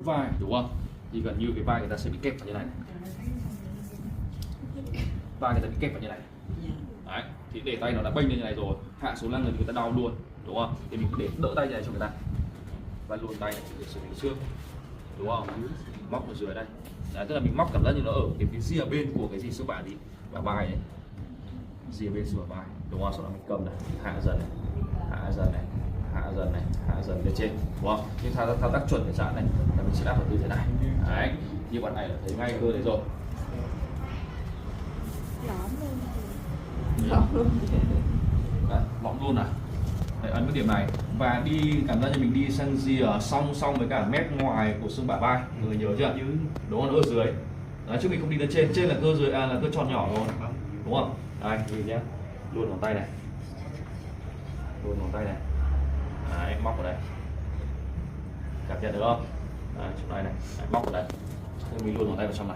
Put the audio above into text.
vai, đúng không? Thì gần như cái vai người ta sẽ bị kẹp vào như này. Vai người ta bị kẹp vào như này. Đấy, thì để tay nó đã bênh lên như này rồi, hạ xuống là người ta đau luôn, đúng không? Thì mình để đỡ tay như này cho người ta và luồn tay này để xử lý xương, đúng không? Móc ở dưới đây. Đấy, tức là mình móc cảm giác như nó ở cái rìa bên của cái gì xương bả gì và vai ấy, rìa bên xương vai, đúng không? Sau đó mình cầm này, hạ dần này, hạ dần này, hạ dần này, hạ dần lên trên, đúng không? Nhưng thao tác chuẩn để chạm này là mình sẽ áp vào tư thế này. Đấy, như bạn này là thấy ngay cơ đấy rồi. Đấy, mõm luôn à. Đấy, ấn cái điểm này và đi cảm giác như mình đi sang rìa song song với cả mép ngoài của xương bả vai, người nhớ chưa? Đúng không? Nó ở dưới. Đấy, chứ mình không đi lên trên, trên là cơ dưới là cơ tròn nhỏ rồi, đúng không? Đây, nhìn nhé, luôn ngón tay này, luôn ngón tay này, đấy, móc vào đây, cảm nhận được không? Đấy, chỗ này này, đấy, móc vào đây, mình luôn ngón tay vào trong này.